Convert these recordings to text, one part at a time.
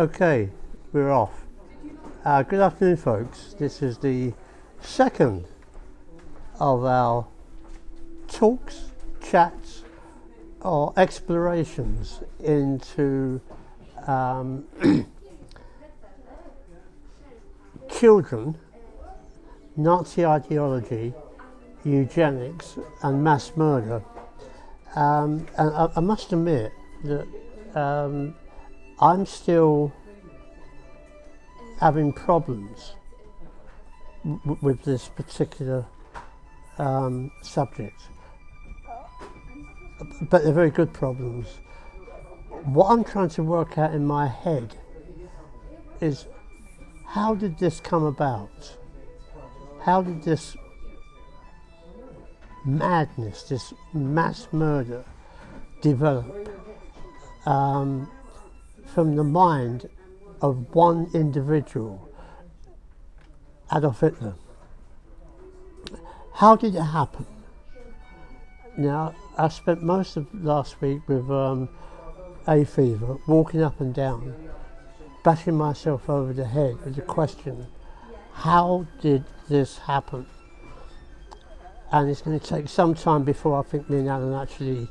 Okay, we're off. Good afternoon, folks. This is the second of our talks, chats, or explorations into children, Nazi ideology, eugenics, and mass murder. And I must admit that I'm still having problems with this particular subject, but they're very good problems. What I'm trying to work out in my head is, how did this come about? How did this madness, this mass murder develop from the mind of one individual, Adolf Hitler? How did it happen? Now, I spent most of last week with hay fever, walking up and down, bashing myself over the head with the question, how did this happen? And it's going to take some time before I think me and Alan actually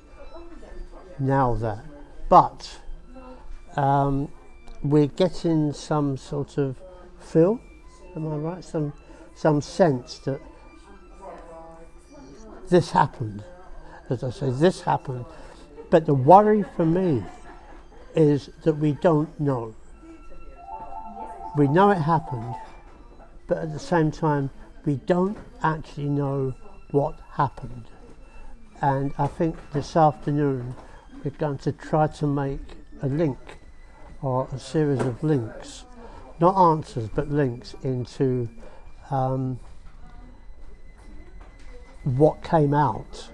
nail that. But we're getting some sort of feel, am I right? Some sense that this happened. As I say, this happened. But the worry for me is that we don't know. We know it happened, but at the same time, we don't actually know what happened. And I think this afternoon we're going to try to make a link, or a series of links, not answers but links into what came out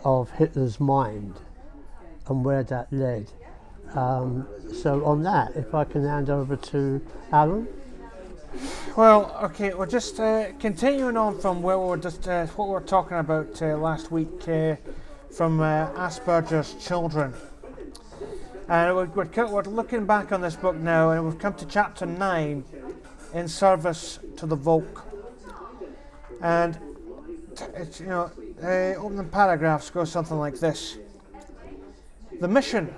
of Hitler's mind and where that led. So on that, if I can hand over to Alan. Well, okay, we're just continuing on from where we were just what we were talking about last week from Asperger's children. And we're looking back on this book now, and we've come to chapter 9, In Service to the Volk. And it's, opening paragraphs go something like this. The mission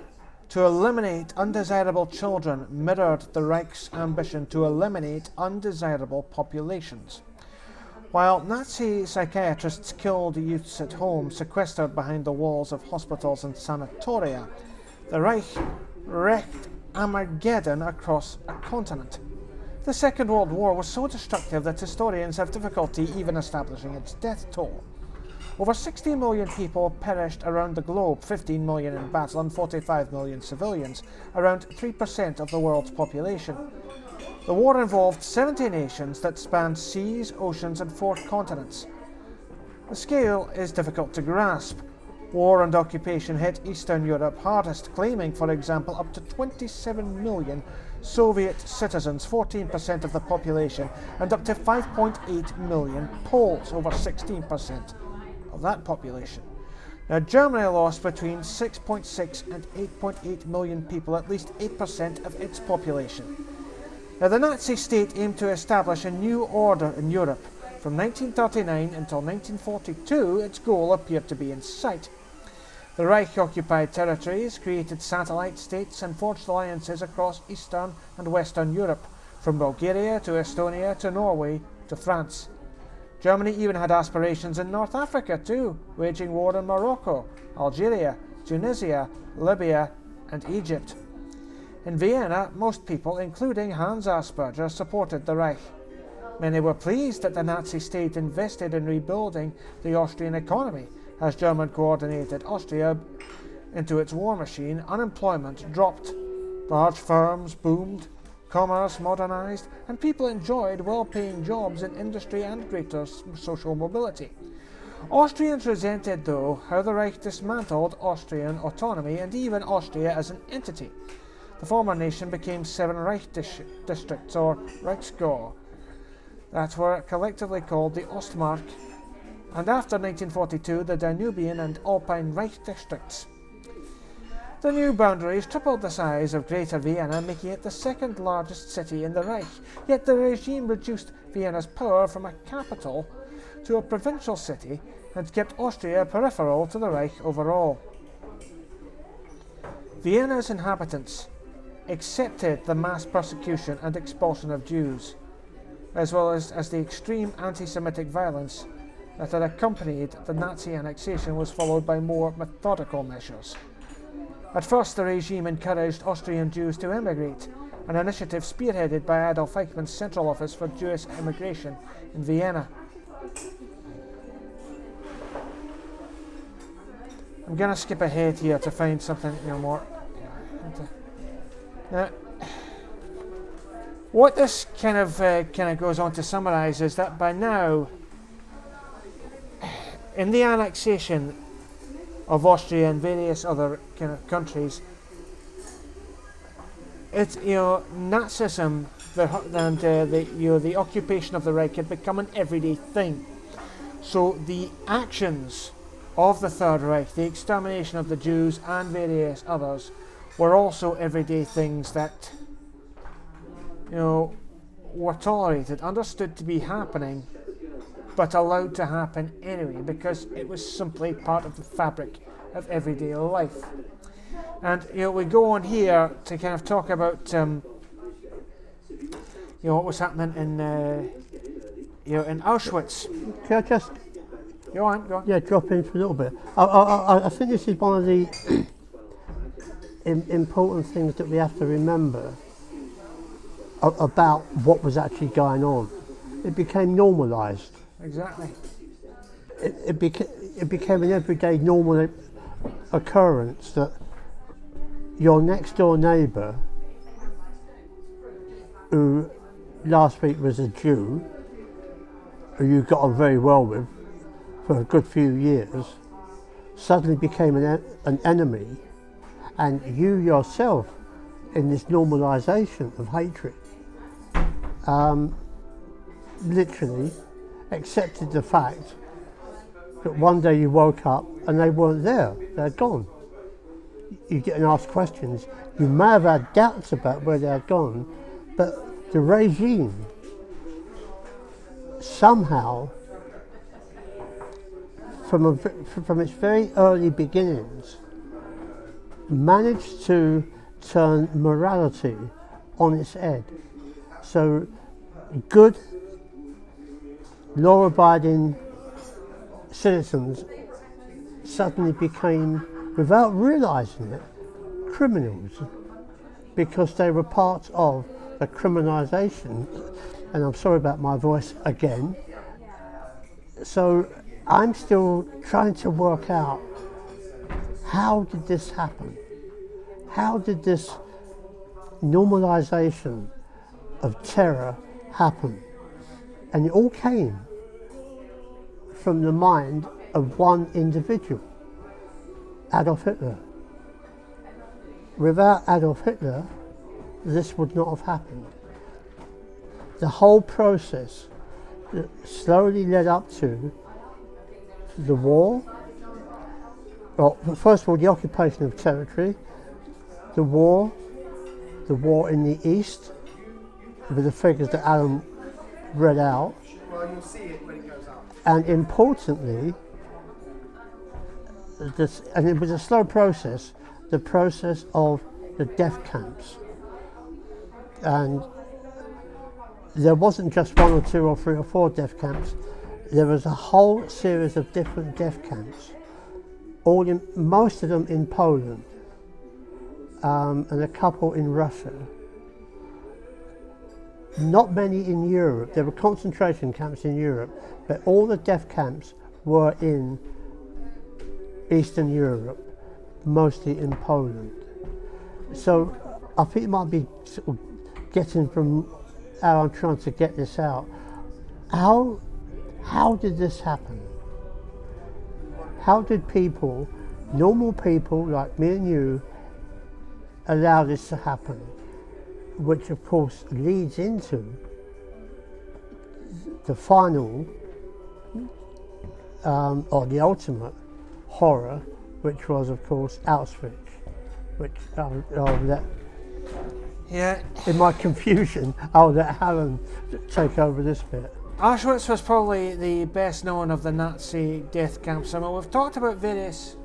to eliminate undesirable children mirrored the Reich's ambition to eliminate undesirable populations. While Nazi psychiatrists killed youths at home, sequestered behind the walls of hospitals and sanatoria, the Reich wreaked Armageddon across a continent. The Second World War was so destructive that historians have difficulty even establishing its death toll. Over 60 million people perished around the globe, 15 million in battle and 45 million civilians, around 3% of the world's population. The war involved 70 nations that spanned seas, oceans and 4 continents. The scale is difficult to grasp. War and occupation hit Eastern Europe hardest, claiming, for example, up to 27 million Soviet citizens, 14% of the population, and up to 5.8 million Poles, over 16% of that population. Now, Germany lost between 6.6 and 8.8 million people, at least 8% of its population. Now, the Nazi state aimed to establish a new order in Europe. From 1939 until 1942, its goal appeared to be in sight. The Reich occupied territories, created satellite states and forged alliances across Eastern and Western Europe, from Bulgaria to Estonia to Norway to France. Germany even had aspirations in North Africa too, waging war in Morocco, Algeria, Tunisia, Libya and Egypt. In Vienna, most people, including Hans Asperger, supported the Reich. Many were pleased that the Nazi state invested in rebuilding the Austrian economy. As Germany coordinated Austria into its war machine, unemployment dropped. Large firms boomed, commerce modernized, and people enjoyed well-paying jobs in industry and greater social mobility. Austrians resented, though, how the Reich dismantled Austrian autonomy and even Austria as an entity. The former nation became 7 Reich districts, or Reichsgau, that were collectively called the Ostmark, and after 1942 the Danubian and Alpine Reich districts. The new boundaries tripled the size of Greater Vienna, making it the second largest city in the Reich. Yet the regime reduced Vienna's power from a capital to a provincial city and kept Austria peripheral to the Reich overall. Vienna's inhabitants accepted the mass persecution and expulsion of Jews, as well as the extreme anti-Semitic violence that had accompanied the Nazi annexation was followed by more methodical measures. At first, the regime encouraged Austrian Jews to emigrate, an initiative spearheaded by Adolf Eichmann's Central Office for Jewish Immigration in Vienna. I'm going to skip ahead here to find something more. Now, what this kind of goes on to summarise is that by now, in the annexation of Austria and various other kind of countries, it's Nazism and the occupation of the Reich had become an everyday thing. So the actions of the Third Reich, the extermination of the Jews and various others, were also everyday things that were tolerated, understood to be happening, but allowed to happen anyway, because it was simply part of the fabric of everyday life. And we go on here to kind of talk about what was happening in Auschwitz. Can I just Go on. Yeah, drop in for a little bit. I think this is one of the important things that we have to remember about what was actually going on. It became normalised. Exactly. It became an everyday normal occurrence that your next door neighbour, who last week was a Jew, who you got on very well with for a good few years, suddenly became an enemy, and you yourself, in this normalisation of hatred, literally accepted the fact that one day you woke up and they weren't there, they're gone. You get asked questions, you may have had doubts about where they're gone, but the regime somehow, from its very early beginnings, managed to turn morality on its head. So good, law-abiding citizens suddenly became, without realising it, criminals, because they were part of the criminalisation. And I'm sorry about my voice again. So I'm still trying to work out, how did this happen? How did this normalisation of terror happen? And it all came from the mind of one individual, Adolf Hitler. Without Adolf Hitler, this would not have happened. The whole process that slowly led up to the war, well, first of all, the occupation of territory, the war in the East, with the figures that Alan read out. Well, you'll see it when it goes up. And importantly, and it was a slow process, the process of the death camps. And there wasn't just one or two or three or four death camps. There was a whole series of different death camps, most of them in Poland, and a couple in Russia. Not many in Europe. There were concentration camps in Europe, but all the death camps were in Eastern Europe, mostly in Poland. So I think it might be sort of getting from how I'm trying to get this out. How did this happen? How did people, normal people like me and you, allow this to happen? Which of course leads into the final or the ultimate horror, which was of course Auschwitz. which I'll let, Yeah, in my confusion, I'll let Alan take over this bit. Auschwitz was probably the best known of the Nazi death camps. I mean, we've talked about various,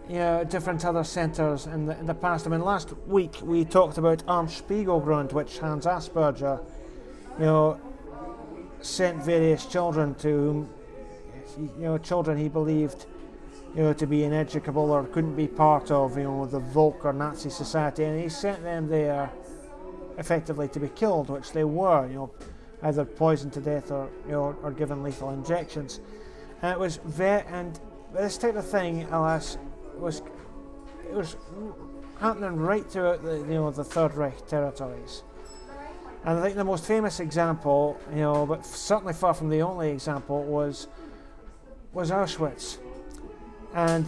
different other centres in the past. I mean, last week we talked about Spiegelgrund, which Hans Asperger, sent various children to whom, children he believed, to be ineducable or couldn't be part of, the Volk or Nazi society, and he sent them there effectively to be killed, which they were, either poisoned to death or given lethal injections. And it was and this type of thing, alas, was happening right throughout the Third Reich territories. And I think the most famous example, but certainly far from the only example, was Auschwitz. And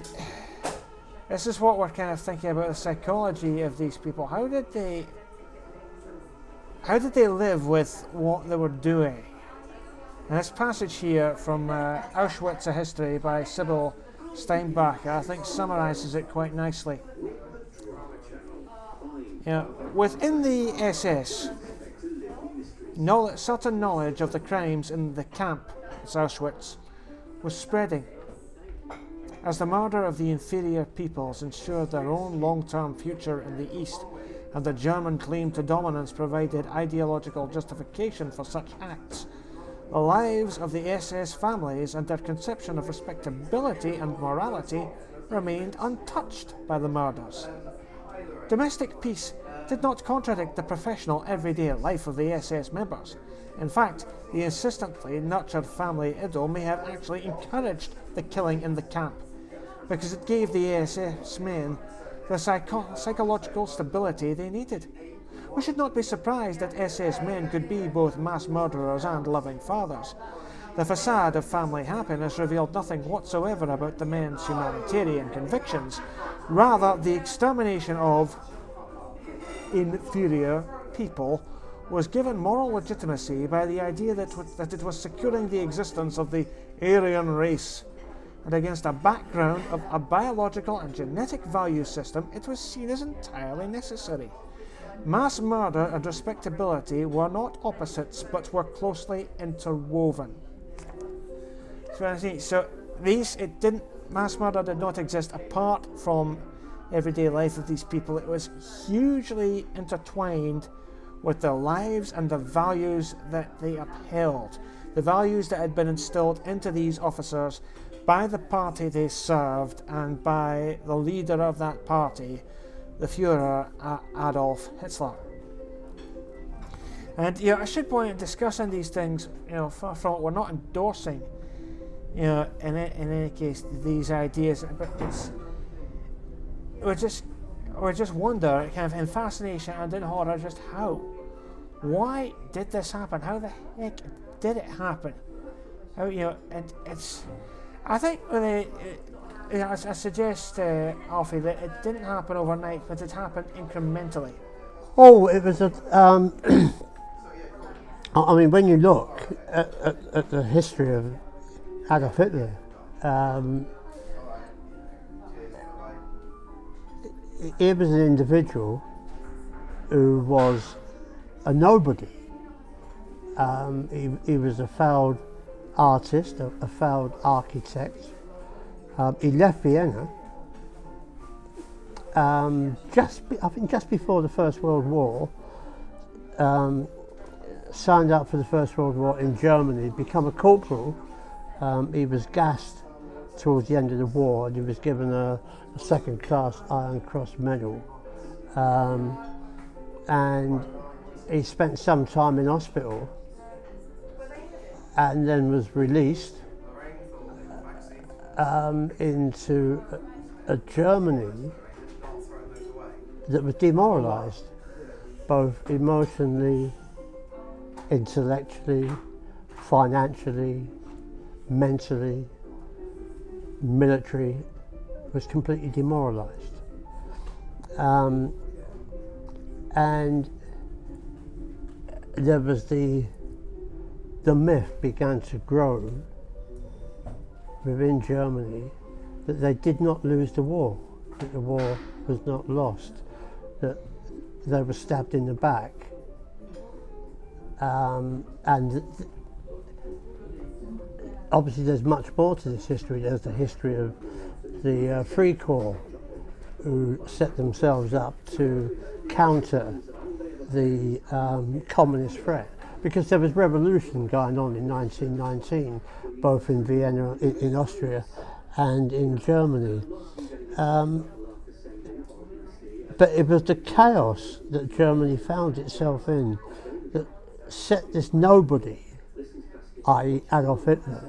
this is what we're kind of thinking about, the psychology of these people. How did they live with what they were doing? And this passage here from Auschwitz, A History by Sybil Steinbacher, I think summarises it quite nicely. Within the SS, certain knowledge of the crimes in the camp, Auschwitz, was spreading, as the murder of the inferior peoples ensured their own long-term future in the East, and the German claim to dominance provided ideological justification for such acts. The lives of the SS families and their conception of respectability and morality remained untouched by the murders. Domestic peace did not contradict the professional everyday life of the SS members. In fact, the insistently nurtured family idyll may have actually encouraged the killing in the camp, because it gave the SS men the psychological stability they needed. We should not be surprised that SS men could be both mass murderers and loving fathers. The facade of family happiness revealed nothing whatsoever about the men's humanitarian convictions. Rather, the extermination of inferior people was given moral legitimacy by the idea that it was securing the existence of the Aryan race. And against a background of a biological and genetic value system, it was seen as entirely necessary. Mass murder and respectability were not opposites, but were closely interwoven. So mass murder did not exist apart from everyday life of these people. It was hugely intertwined with their lives and the values that they upheld, the values that had been instilled into these officers by the party they served and by the leader of that party, the Führer Adolf Hitler. And I should point out, discussing these things, far from it, we're not endorsing, in any case, these ideas, but we just wonder, kind of in fascination and in horror, just why did this happen? How the heck did it happen? And it's. I think I suggest, Alfie, that it didn't happen overnight, but it happened incrementally. Oh, it was I mean, when you look at the history of Adolf Hitler, he was an individual who was a nobody. He was a failed artist, a failed architect. He left Vienna just before the First World War, signed up for the First World War in Germany, become a corporal. He was gassed towards the end of the war, and he was given a second-class Iron Cross medal. And he spent some time in hospital, and then was released into a Germany that was demoralised, both emotionally, intellectually, financially, mentally, military, was completely demoralised. And there was the myth began to grow within Germany that they did not lose the war, that the war was not lost, that they were stabbed in the back. And obviously there's much more to this history. There's the history of the Free Corps, who set themselves up to counter the communist threat, because there was revolution going on in 1919, both in Vienna, in Austria, and in Germany. But it was the chaos that Germany found itself in that set this nobody, i.e. Adolf Hitler,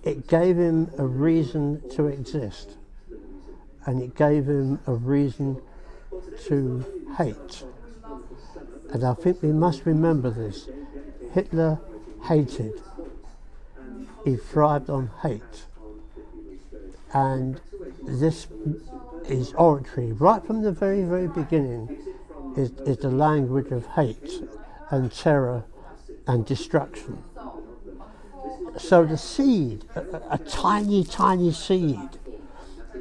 it gave him a reason to exist, and it gave him a reason to hate. And I think we must remember this. Hitler hated. He thrived on hate. And this is oratory, right from the very, very beginning, is the language of hate and terror and destruction. So the seed, a tiny, tiny seed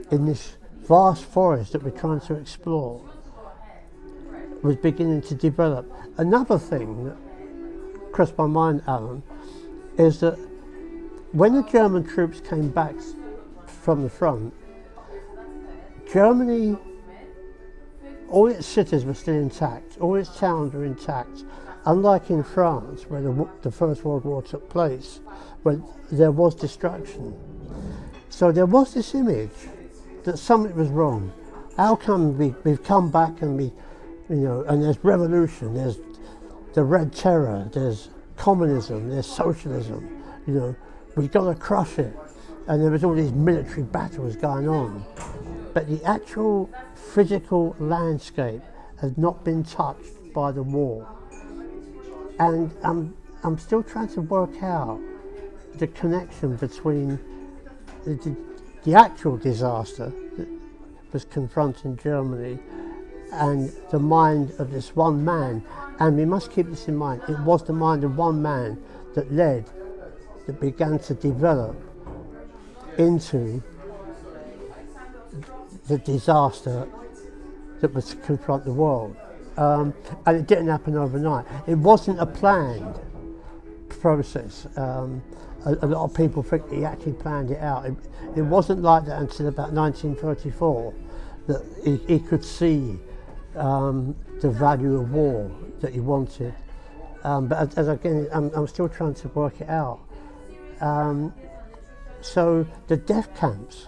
in this vast forest that we're trying to explore, was beginning to develop. Another thing that crossed my mind, Alan, is that when the German troops came back from the front, Germany, all its cities were still intact, all its towns were intact, unlike in France, where the First World War took place, where there was destruction. So there was this image that something was wrong. How come we've come back and and there's revolution, there's the Red Terror, there's communism, there's socialism, we've got to crush it. And there was all these military battles going on. But the actual physical landscape has not been touched by the war. And I'm still trying to work out the connection between the actual disaster that was confronting Germany and the mind of this one man. And we must keep this in mind. It was the mind of one man that began to develop into the disaster that was to confront the world. And it didn't happen overnight. It wasn't a planned process. A lot of people think he actually planned it out. It wasn't like that until about 1934 that he could see the value of war that he wanted. But again, I'm still trying to work it out. So the death camps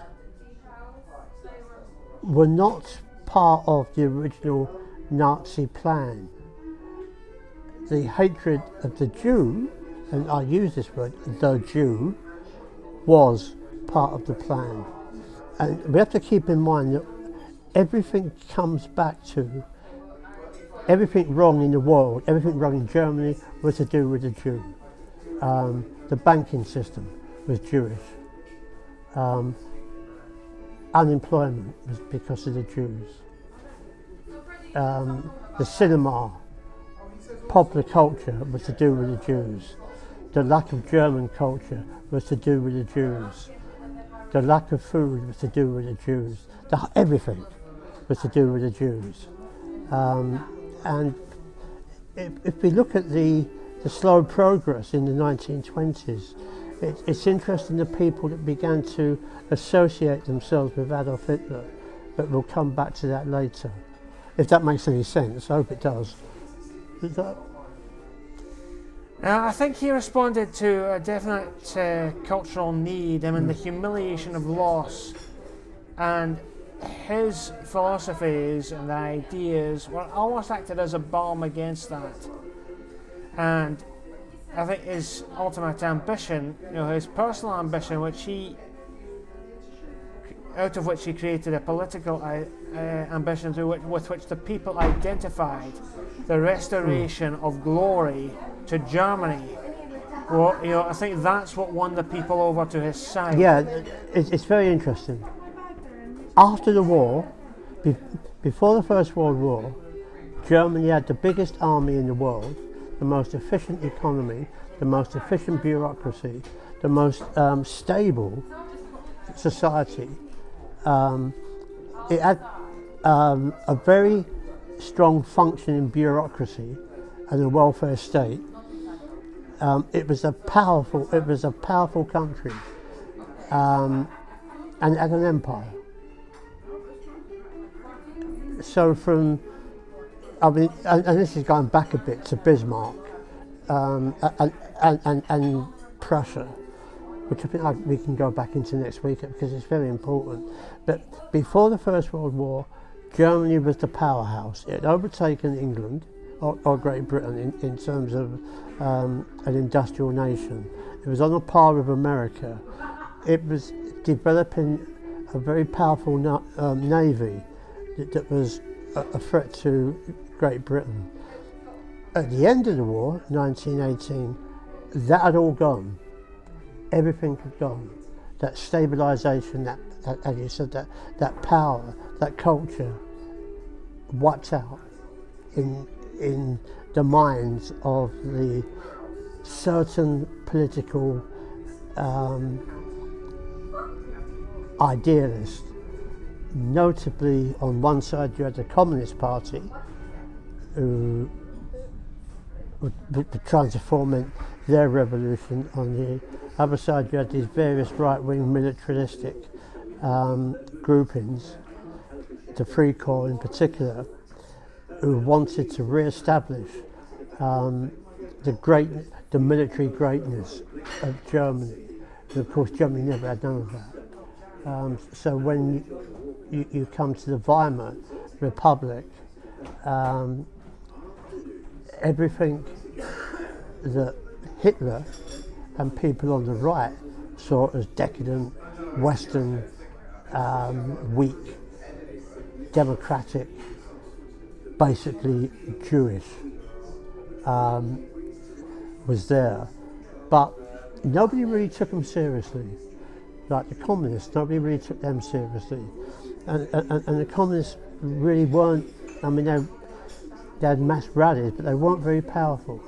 were not part of the original Nazi plan. The hatred of the Jew, and I use this word, the Jew, was part of the plan. And we have to keep in mind that everything comes back to, everything wrong in the world, everything wrong in Germany was to do with the Jew. The banking system was Jewish. Unemployment was because of the Jews. The cinema, popular culture was to do with the Jews. The lack of German culture was to do with the Jews. The lack of food was to do with the Jews. Everything was to do with the Jews. And if we look at the slow progress in the 1920s, it's interesting the people that began to associate themselves with Adolf Hitler, but we'll come back to that later. If that makes any sense, I hope it does. Is that? I think he responded to a definite cultural need, the humiliation of loss, and his philosophies and ideas were almost acted as a balm against that. And I think his ultimate ambition, his personal ambition, out of which he created a political ambition with which the people identified, the restoration of glory to Germany. Well, I think that's what won the people over to his side. Yeah, it's very interesting. After the war, before the First World War, Germany had the biggest army in the world, the most efficient economy, the most efficient bureaucracy, the most stable society. It had a very strong functioning bureaucracy and a welfare state. It was a powerful country, and it had an empire. So and this is going back a bit to Bismarck, and Prussia, which I think we can go back into next week because it's very important. But before the First World War, Germany was the powerhouse. It had overtaken England or Great Britain in terms of an industrial nation. It was on a par with America. It was developing a very powerful navy that was a threat to Great Britain. At the end of the war, 1918, that had all gone. Everything had gone. That stabilisation, that, as you said, that power, that culture, wiped out in the minds of the certain political idealists. Notably, on one side you had the Communist Party, who were trying to foment their revolution. On the other side you had these various right-wing militaristic groupings, the Free Corps in particular, who wanted to re-establish the military greatness of Germany. And of course Germany never had none of that. So when you come to the Weimar Republic, everything that Hitler and people on the right saw as decadent, Western, weak, democratic, basically Jewish, was there. But nobody really took them seriously. Like the communists, nobody really took them seriously. And the communists really weren't, I mean, they had mass rallies, but they weren't very powerful.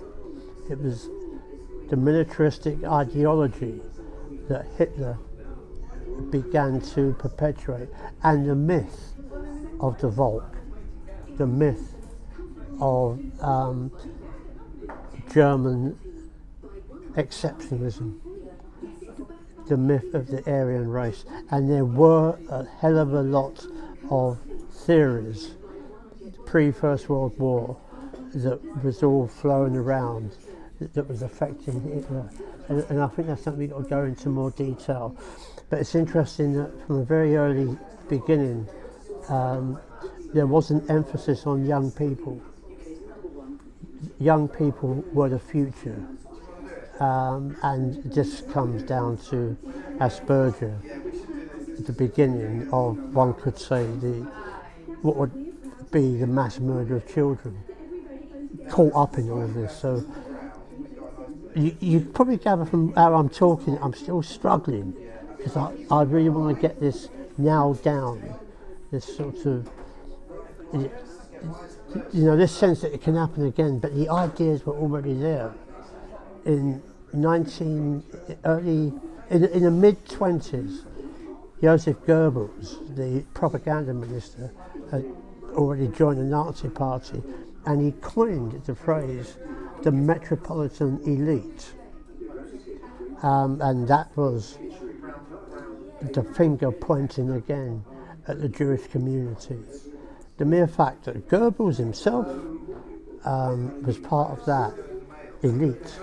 It was the militaristic ideology that Hitler began to perpetuate, and the myth of the Volk, the myth of German exceptionalism, the myth of the Aryan race. And there were a hell of a lot of theories pre-First World War that was all flowing around that was affecting Hitler, and I think that's something we've got to go into more detail. But it's interesting that from a very early beginning there was an emphasis on young people. Young people were the future, and this comes down to Asperger, the beginning of, one could say, what would be the mass murder of children, caught up in all of this. So you probably gather from how I'm talking, I'm still struggling, because I really want to get this nailed down, this sort of, this sense that it can happen again, but the ideas were already there. In the mid-20s, Joseph Goebbels, the propaganda minister, had already joined the Nazi Party, and he coined the phrase the metropolitan elite, and that was the finger pointing again at the Jewish community. The mere fact that Goebbels himself was part of that elite.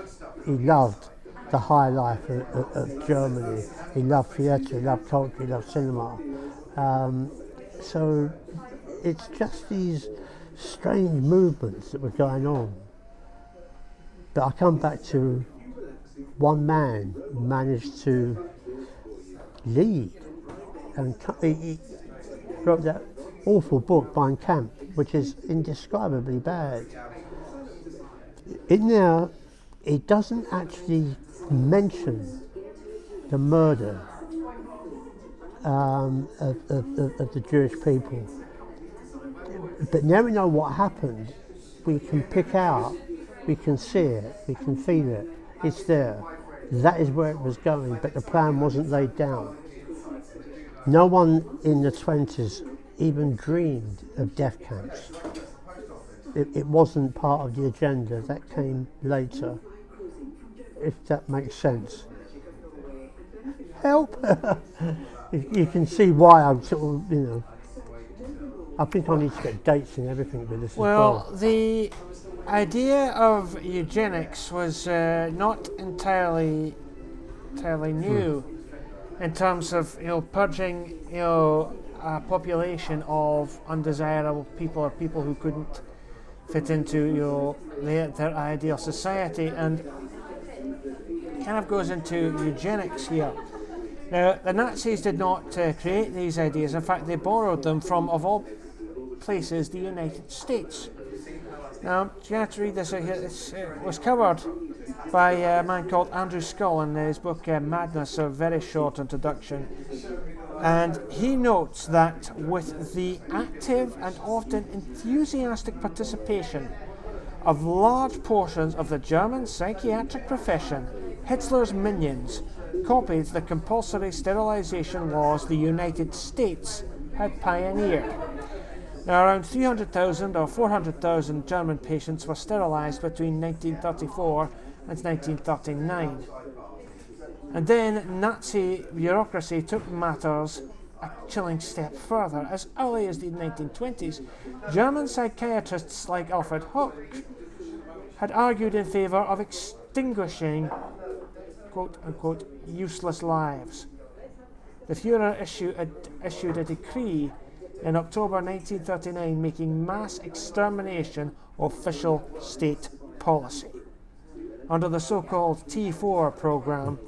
He loved the high life of Germany. He loved theatre, he loved culture, he loved cinema. So it's just these strange movements that were going on. But I come back to one man managed to lead, and he wrote that awful book, Mein Kampf, which is indescribably bad. In there, it doesn't actually mention the murder of the Jewish people. But now we know what happened, we can pick out, we can see it, we can feel it, it's there. That is where it was going, but the plan wasn't laid down. No one in the 20s even dreamed of death camps. It wasn't part of the agenda. That came later, if that makes sense. Help! You can see why I'm sort of, I think I need to get dates and everything with this as well. The idea of eugenics was not entirely new in terms of purging a population of undesirable people or people who couldn't fit into their ideal society, and kind of goes into eugenics here. Now, the Nazis did not create these ideas. In fact, they borrowed them from, of all places, the United States. Now, you have to read this. It was covered by a man called Andrew Scull in his book Madness, a very short introduction. And he notes that with the active and often enthusiastic participation of large portions of the German psychiatric profession, Hitler's minions copied the compulsory sterilization laws the United States had pioneered. Now, around 300,000 or 400,000 German patients were sterilized between 1934 and 1939. And then Nazi bureaucracy took matters a chilling step further. As early as the 1920s, German psychiatrists like Alfred Hoch had argued in favour of extinguishing quote-unquote useless lives. The Führer issued a decree in October 1939 making mass extermination official state policy. Under the so-called T4 program,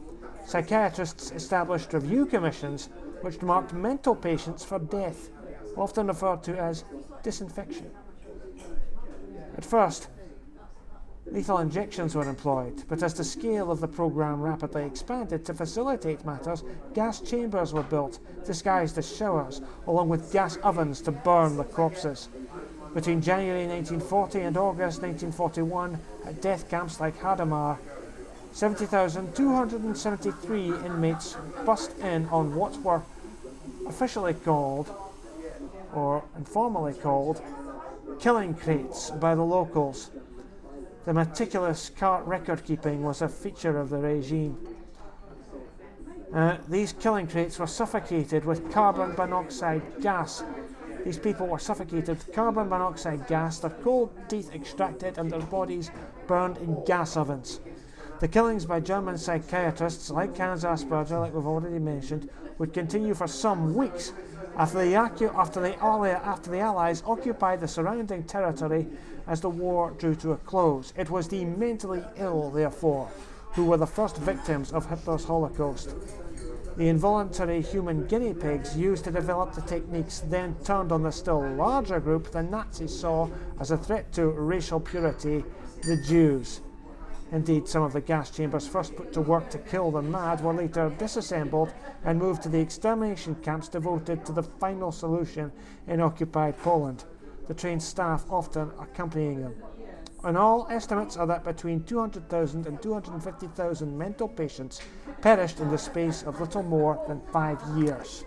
psychiatrists established review commissions which marked mental patients for death, often referred to as disinfection. At first, lethal injections were employed, but as the scale of the program rapidly expanded, to facilitate matters, gas chambers were built, disguised as showers, along with gas ovens to burn the corpses. Between January 1940 and August 1941, at death camps like Hadamar, 70,273 inmates bussed in on what were officially called, or informally called, killing crates by the locals. The meticulous record keeping was a feature of the regime. These killing crates were suffocated with carbon monoxide gas. These people were suffocated with carbon monoxide gas, their cold teeth extracted, and their bodies burned in gas ovens. The killings by German psychiatrists like Hans Asperger, like we've already mentioned, would continue for some weeks after the Allies occupied the surrounding territory as the war drew to a close. It was the mentally ill, therefore, who were the first victims of Hitler's Holocaust. The involuntary human guinea pigs used to develop the techniques then turned on the still larger group the Nazis saw as a threat to racial purity, the Jews. Indeed, some of the gas chambers first put to work to kill the mad were later disassembled and moved to the extermination camps devoted to the final solution in occupied Poland, the trained staff often accompanying them. And all estimates are that between 200,000 and 250,000 mental patients perished in the space of little more than 5 years.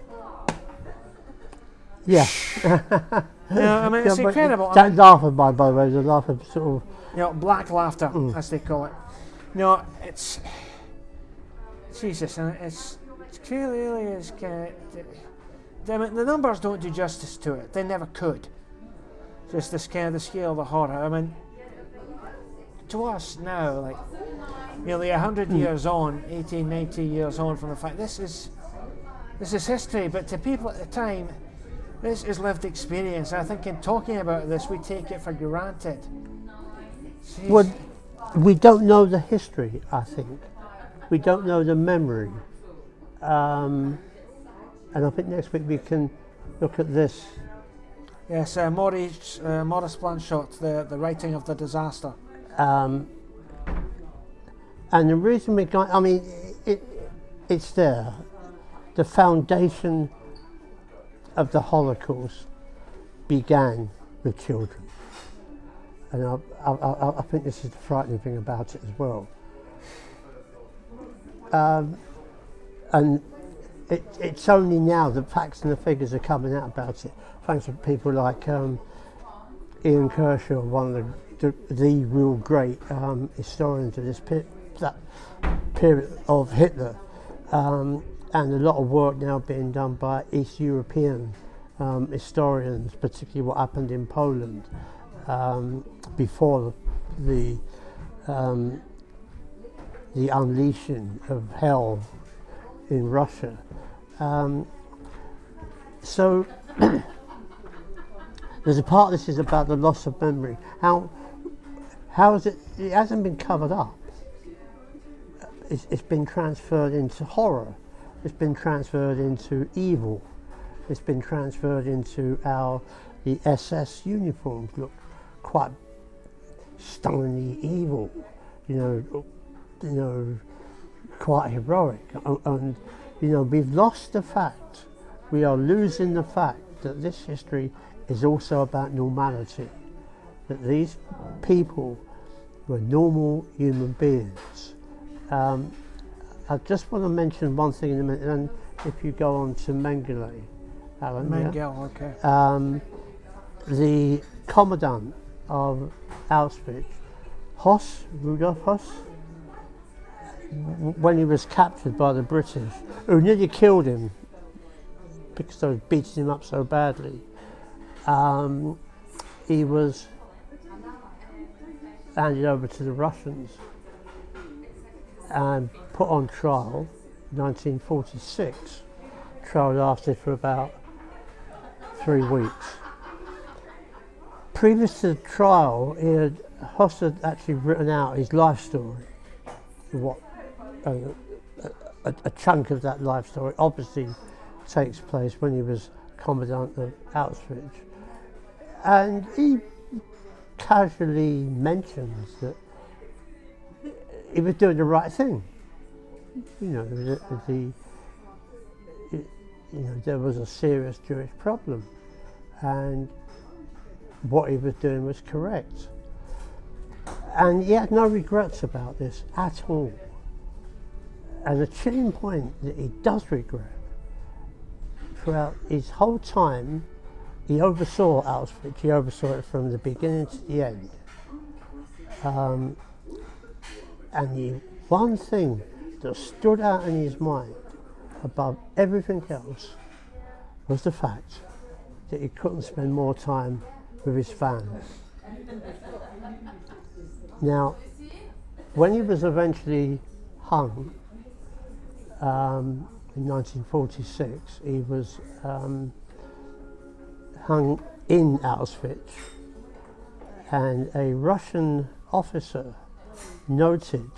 Yeah. Yeah, I mean, it's incredible. Don't laugh at by the way, the laugh of sort of... Black laughter, as they call it. It's... Jesus, and it really is kind of... I mean, the numbers don't do justice to it. They never could. Just this kind of the scale of the horror. I mean, to us now, like, nearly 100 years on, 18, 19 years on from the fact, this is history, but to people at the time, this is lived experience. I think in talking about this, we take it for granted. Jeez. Well, we don't know the history, I think. We don't know the memory. And I think next week we can look at this. Yes, Maurice Blanchot, the writing of the disaster. And the reason we got, I mean, it's there. The foundation of the Holocaust began with children. And I think this is the frightening thing about it as well. And it's only now the facts and the figures are coming out about it. thanks to people like Ian Kershaw, one of the real great historians of that period of Hitler, and a lot of work now being done by East European historians, particularly what happened in Poland before the unleashing of hell in Russia. So there's a part of this is about the loss of memory. How is it? It hasn't been covered up. It's been transferred into horror. It's been transferred into evil. It's been transferred into the SS uniforms look quite stunningly evil. You know, quite heroic. And we've lost the fact. We are losing the fact that this history is also about normality, that these people were normal human beings. I just want to mention one thing in a minute, and if you go on to Mengele, Alan. Mengele, okay. The commandant of Auschwitz, Rudolf Höss, when he was captured by the British, who nearly killed him because they were beating him up so badly, he was handed over to the Russians and put on trial in 1946. Trial lasted for about 3 weeks. Previous to the trial, Höss had actually written out his life story. A chunk of that life story obviously takes place when he was commandant of Auschwitz. And he casually mentions that he was doing the right thing. There was a serious Jewish problem, and what he was doing was correct. And he had no regrets about this at all. And the chilling point that he does regret, throughout his whole time, he oversaw Auschwitz, he oversaw it from the beginning to the end. And the one thing that stood out in his mind above everything else was the fact that he couldn't spend more time with his family. Now, when he was eventually hung in 1946, he was hung in Auschwitz, and a Russian officer noted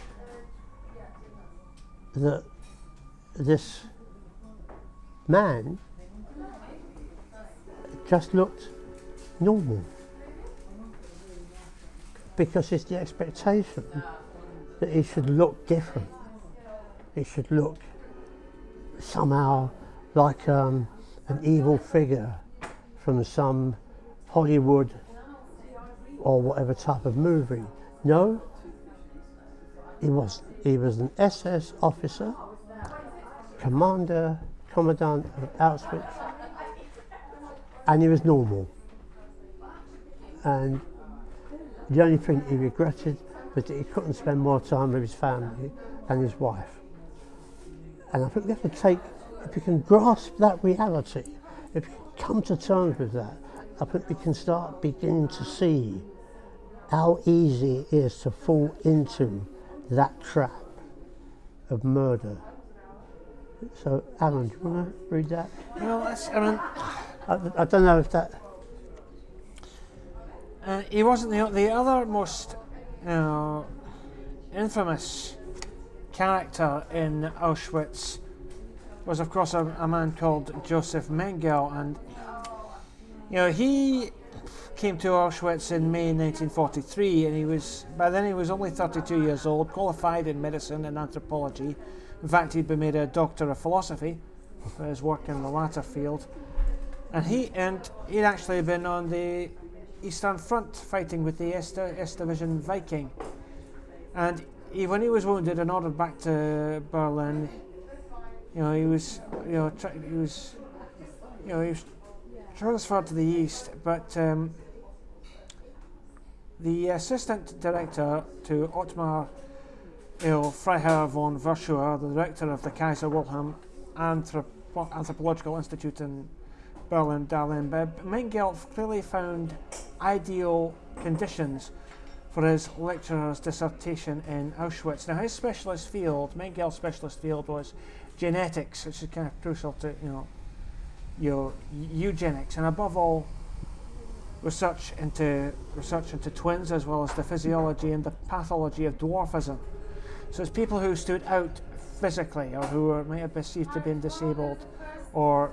that this man just looked normal, because it's the expectation that he should look different. He should look somehow like an evil figure from some Hollywood or whatever type of movie. No, he wasn't. He was an SS officer, commandant of Auschwitz, and he was normal. And the only thing he regretted was that he couldn't spend more time with his family and his wife. And I think we have to take, if we can grasp that reality, if we can come to terms with that, I think we can start beginning to see how easy it is to fall into that trap of murder. So, Alan, do you want to read that? Well, I don't know if that... he wasn't the other most infamous character in Auschwitz was, of course, a man called Joseph Mengele, and he came to Auschwitz in May 1943, and by then he was only 32 years old, qualified in medicine and anthropology. In fact, he'd been made a doctor of philosophy for his work in the latter field, and he'd actually been on the Eastern Front fighting with the S Division Viking, and when he was wounded and ordered back to Berlin, he was transferred to the east, but the assistant director to Ottmar Freiherr von Verschuer, the director of the Kaiser Wilhelm Anthropological Institute in Berlin-Dahlem, Mengele clearly found ideal conditions for his lecturer's dissertation in Auschwitz. Now, his specialist field, Mengele's specialist field, was genetics, which is kind of crucial to your eugenics, and above all, research into twins, as well as the physiology and the pathology of dwarfism. So it's people who stood out physically, or who might have been perceived to be disabled, or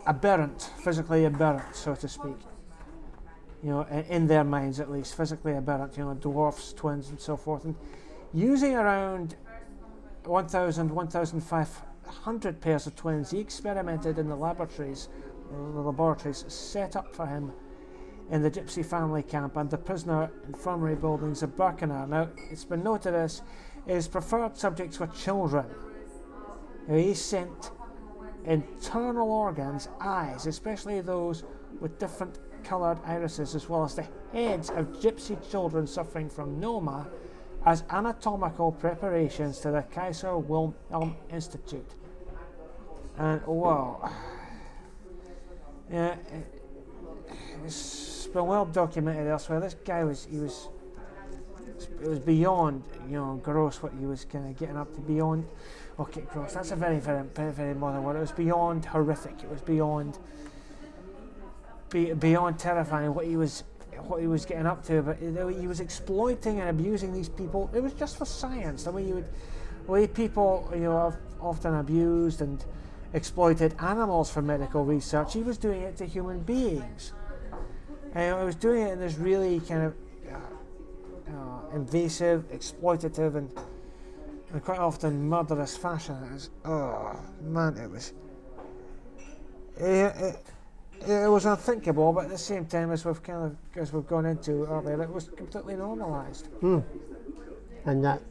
aberrant, physically aberrant, so to speak. In their minds at least, physically aberrant, dwarfs, twins, and so forth. And using around 1,500 pairs of twins, he experimented in the laboratories set up for him in the Gypsy family camp and the prisoner infirmary buildings of Birkenau. Now, it's been noted as his preferred subjects were children. He sent internal organs, eyes, especially those with different coloured irises, as well as the heads of gypsy children suffering from Noma, as anatomical preparations to the Kaiser Wilhelm Institute. And it's been well documented elsewhere. This guy it was beyond, gross what he was kind of getting up to. Beyond, okay, gross, that's a very, very, very, very modern word. It was beyond horrific. It was beyond terrifying what he was getting up to. But he was exploiting and abusing these people. It was just for science. The way people have often abused and exploited animals for medical research, he was doing it to human beings. And he was doing it in this really kind of invasive, exploitative, and quite often murderous fashion. It was unthinkable, but at the same time, as we've gone into earlier, it was completely normalised. And that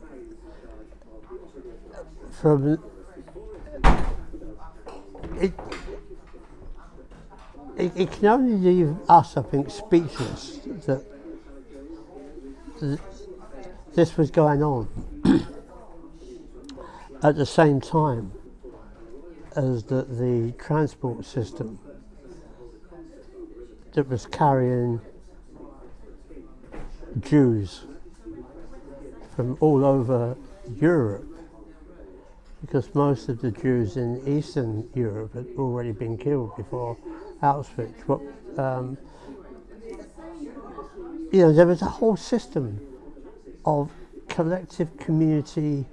from it can only leave us, I think, speechless that this was going on at the same time as the transport system that was carrying Jews from all over Europe, because most of the Jews in Eastern Europe had already been killed before Auschwitz. There was a whole system of collective community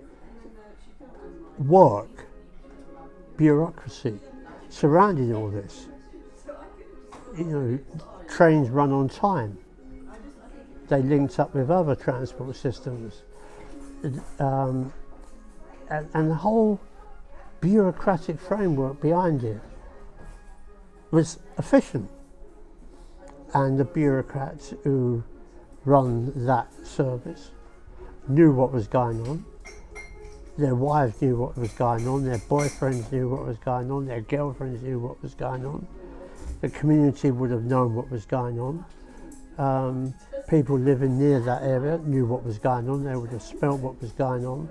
work, bureaucracy surrounding all this. Trains run on time. They linked up with other transport systems. And the whole bureaucratic framework behind it was efficient. And the bureaucrats who run that service knew what was going on. Their wives knew what was going on, their boyfriends knew what was going on, their girlfriends knew what was going on. The community would have known what was going on. People living near that area knew what was going on, they would have smelt what was going on.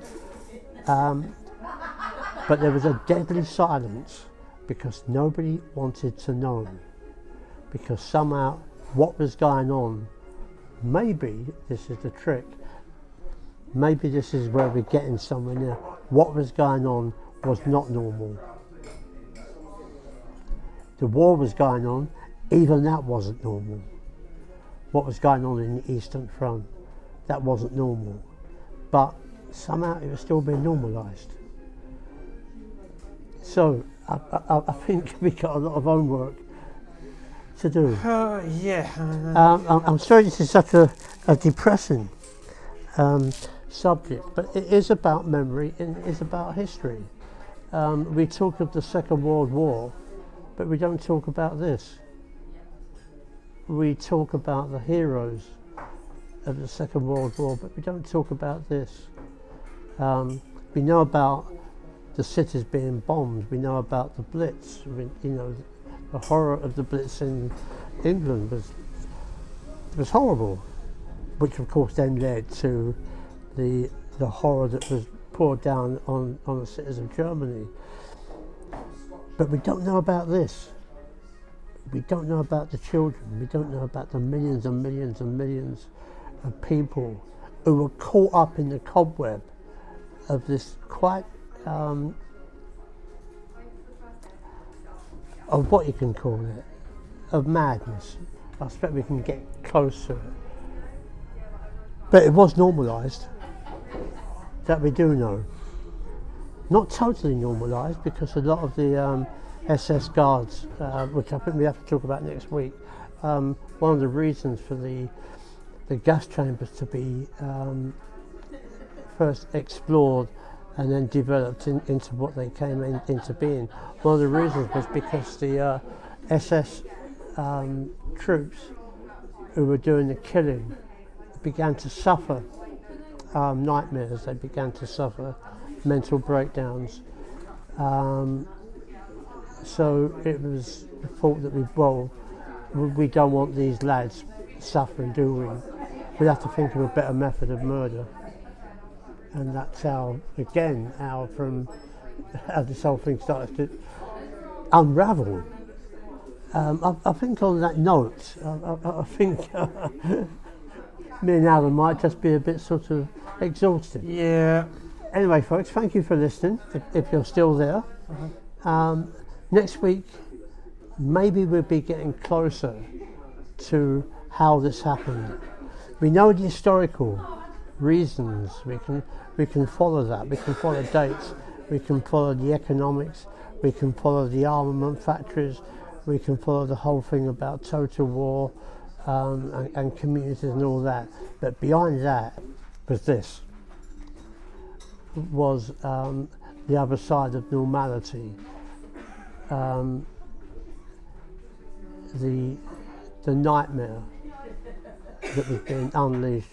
But there was a deadly silence because nobody wanted to know. Because somehow what was going on, maybe this is the trick, maybe this is where we're getting somewhere now. What was going on was not normal. The war was going on, even that wasn't normal. What was going on in the Eastern Front, that wasn't normal. But somehow it was still being normalised. So I think we got a lot of homework to do. I'm sorry this is such a depressing subject, but it is about memory and it is about history. We talk of the Second World War, but we don't talk about this. We talk about the heroes of the Second World War, but we don't talk about this. We know about the cities being bombed. We know about the Blitz. The horror of the Blitz in England was horrible, which of course then led to the horror that was poured down on the cities of Germany. But we don't know about this. We don't know about the children. We don't know about the millions and millions and millions of people who were caught up in the cobweb of this quite of what you can call it, of madness. I expect we can get close to it. But it was normalised, that we do know. Not totally normalised, because a lot of the SS guards, which I think we have to talk about next week, one of the reasons for the gas chambers to be first explored and then developed into what they came into being, one of the reasons was because the SS troops who were doing the killing began to suffer nightmares. They began to suffer mental breakdowns. So it was thought that we don't want these lads suffering, do we? We have to think of a better method of murder. And that's how this whole thing started to unravel. I think on that note, I think me and Alan might just be a bit sort of exhausted. Yeah. Anyway, folks, thank you for listening, if you're still there. Next week, maybe we'll be getting closer to how this happened. We know the historical reasons. We can follow that. We can follow dates. We can follow the economics. We can follow the armament factories. We can follow the whole thing about total war and communities and all that. But behind that was this. Was the other side of normality. The nightmare that was being unleashed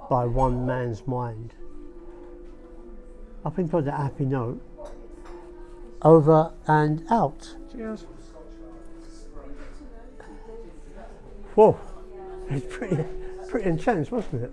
by one man's mind. I think on that happy note, over and out. Cheers. Whoa, it's pretty intense, wasn't it?